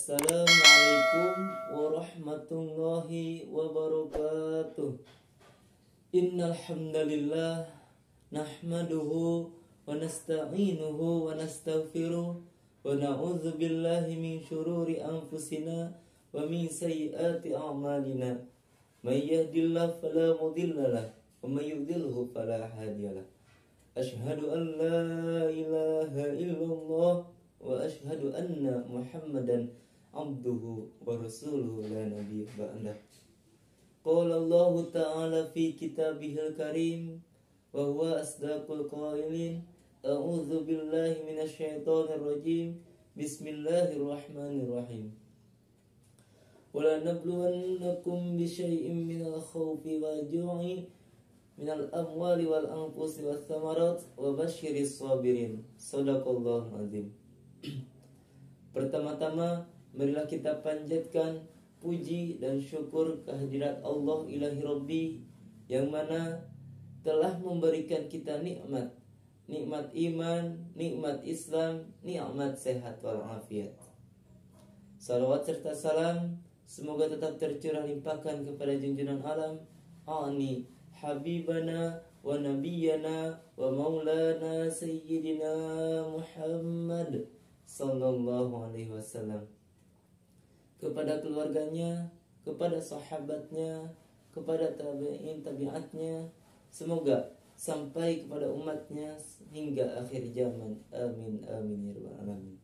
Assalamualaikum warahmatullahi wabarakatuh. Innal hamdalillah nahmaduhu wa nasta'inuhu wa nastaghfiruh wa na'udzu billahi min syururi anfusina wa min sayyiati a'malina. May yahdihillahu fala mudilla lahu wa may yudlilhu fala hadiyalah. Asyhadu an la ilaha illallah wa asyhadu anna Muhammadan abduhu wa rasuluhu la nabiyya ba'dah. Qala Allah ta'ala fi kitabihil karim wa huwa asdaqul qailin. A'udzu billahi minasyaitonir rajim. Bismillahirrahmanirrahim. Wala nabluwannakum bisyai'im minal khawfi wal ju'i minal amwali wal anfusi wath thamarat wa basyiris sabirin. Shadaqallahul azim. Pertama-tama, marilah kita panjatkan puji dan syukur kehadirat Allah ilahi Rabbi, yang mana telah memberikan kita nikmat iman, nikmat Islam, nikmat sehat walafiat. Salawat serta salam semoga tetap tercurah limpahkan kepada junjungan alam ani habibana wa nabiyyana wa maulana sayyidina Muhammad sallallahu alaihi wasallam, kepada keluarganya, kepada sahabatnya, kepada tabi'atnya, semoga sampai kepada umatnya hingga akhir zaman. Amin amin ya rabbal alamin.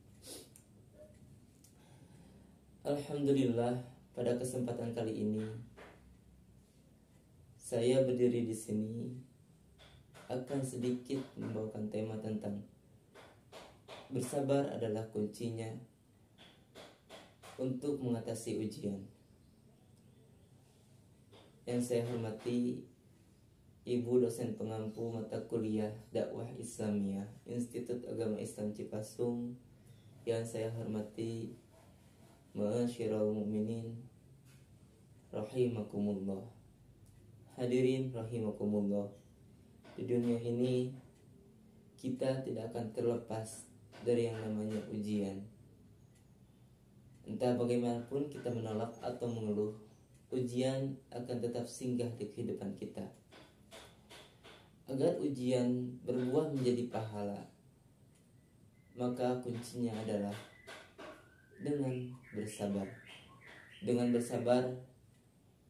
Alhamdulillah, pada kesempatan kali ini saya berdiri di sini akan sedikit membawakan tema tentang bersabar adalah kuncinya untuk mengatasi ujian. Yang saya hormati Ibu dosen pengampu mata kuliah dakwah Islamiyah Institut Agama Islam Cipasung, yang saya hormati Ma'asyiral mu'minin rahimakumullah. Hadirin rahimakumullah. Di dunia ini kita tidak akan terlepas dari yang namanya ujian. Entah bagaimanapun kita menolak atau mengeluh, ujian akan tetap singgah di kehidupan kita. Agar ujian berbuah menjadi pahala, maka kuncinya adalah dengan bersabar. Dengan bersabar,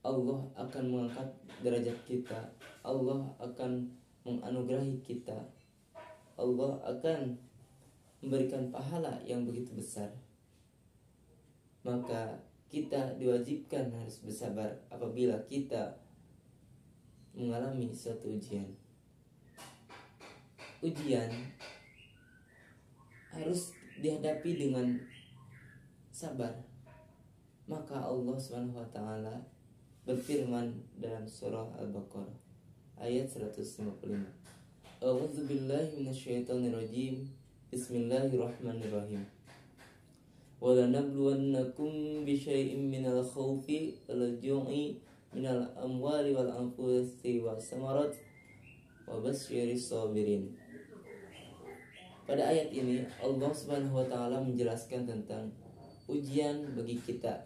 Allah akan mengangkat derajat kita, Allah akan menganugerahi kita, Allah akan memberikan pahala yang begitu besar. Maka kita diwajibkan harus bersabar apabila kita mengalami suatu ujian. Ujian harus dihadapi dengan sabar. Maka Allah SWT berfirman dalam surah Al-Baqarah ayat 155. A'udzu billahi minasyaitonir rajim. Bismillahirrahmanirrahim. Wala nabluwannakum bisyai'im minal khawfi wal ju'i minal amwali wal anfusi was samarat wa basyiris sabirin. Pada ayat ini Allah Subhanahu wa taala menjelaskan tentang ujian bagi kita.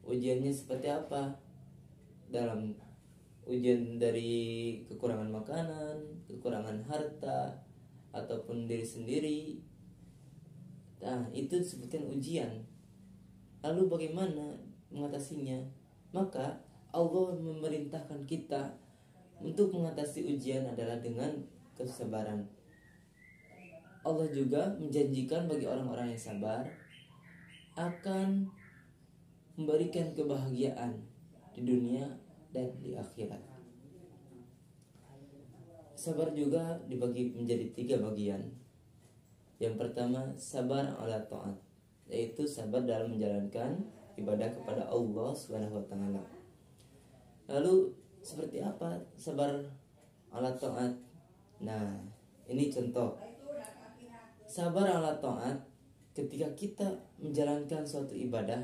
Ujiannya seperti apa? Dalam ujian dari kekurangan makanan, kekurangan harta, ataupun diri sendiri. Nah, itu disebutkan ujian. Lalu bagaimana mengatasinya? Maka Allah memerintahkan kita untuk mengatasi ujian adalah dengan kesabaran. Allah juga menjanjikan bagi orang-orang yang sabar akan memberikan kebahagiaan di dunia dan di akhirat. Sabar juga dibagi menjadi 3 bagian. Yang pertama, sabar ala ta'at, yaitu sabar dalam menjalankan ibadah kepada Allah Subhanahu wa taala. Lalu seperti apa sabar ala ta'at? Nah, ini contoh. Sabar ala ta'at ketika kita menjalankan suatu ibadah.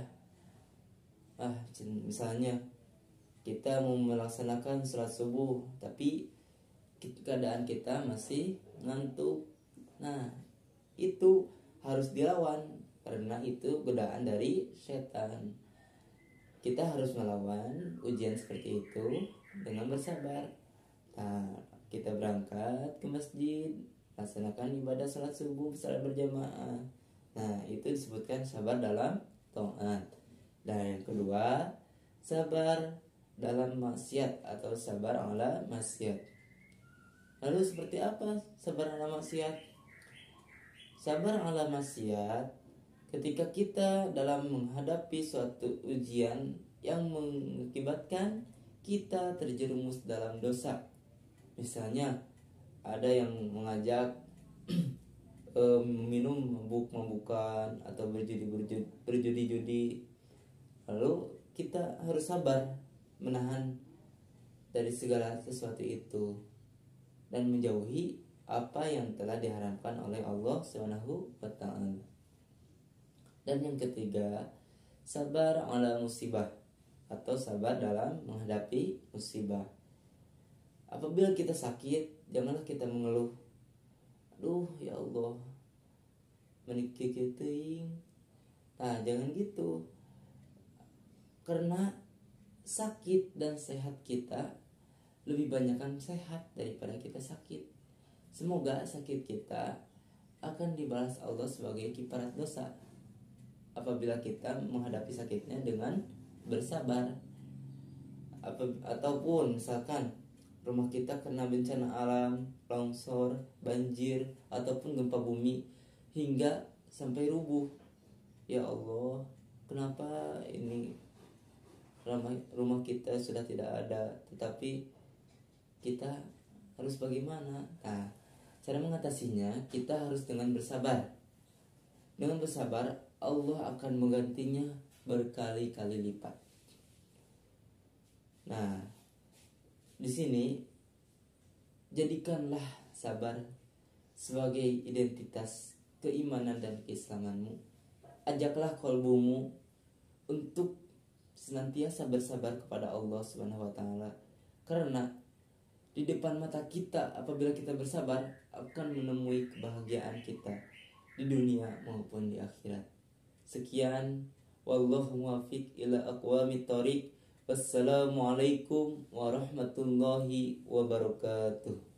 Misalnya kita mau melaksanakan sholat subuh, tapi keadaan kita masih ngantuk. Nah, itu harus dilawan karena itu godaan dari setan. Kita harus melawan ujian seperti itu dengan bersabar. Nah, kita berangkat ke masjid, laksanakan ibadah salat subuh salat berjamaah. Nah, itu disebutkan sabar dalam taat. Dan yang kedua, sabar dalam maksiat atau sabar ala maksiat. Lalu seperti apa sabar ala maksiat? Sabar ala maksiat ketika kita dalam menghadapi suatu ujian yang mengakibatkan kita terjerumus dalam dosa. Misalnya ada yang mengajak minum mabuk-mabukan atau berjudi-judi. Lalu kita harus sabar menahan dari segala sesuatu itu dan menjauhi apa yang telah diharamkan oleh Allah Subhanahu wa taala. Dan yang ketiga, sabar ala musibah atau sabar dalam menghadapi musibah. Apabila kita sakit, janganlah kita mengeluh. Aduh, ya Allah, menikah teuing. Nah, jangan gitu. Karena sakit dan sehat kita lebih banyak kan sehat daripada kita sakit. Semoga sakit kita akan dibalas Allah sebagai kifarat dosa apabila kita menghadapi sakitnya dengan bersabar. Ataupun misalkan rumah kita kena bencana alam, longsor, banjir, ataupun gempa bumi hingga sampai rubuh. Ya Allah, kenapa ini rumah kita sudah tidak ada, tetapi kita harus bagaimana? Nah, cara mengatasinya kita harus dengan bersabar. Dengan bersabar, Allah akan menggantinya berkali-kali lipat. Nah, di sini jadikanlah sabar sebagai identitas keimanan dan keislamanmu. Ajaklah kolbumu untuk senantiasa bersabar kepada Allah Subhanahu wa taala. Karena di depan mata kita apabila kita bersabar akan menemui kebahagiaan kita di dunia maupun di akhirat. Sekian, wallahu muwaffiq ila aqwamit thoriq. Wassalamualaikum warahmatullahi wabarakatuh.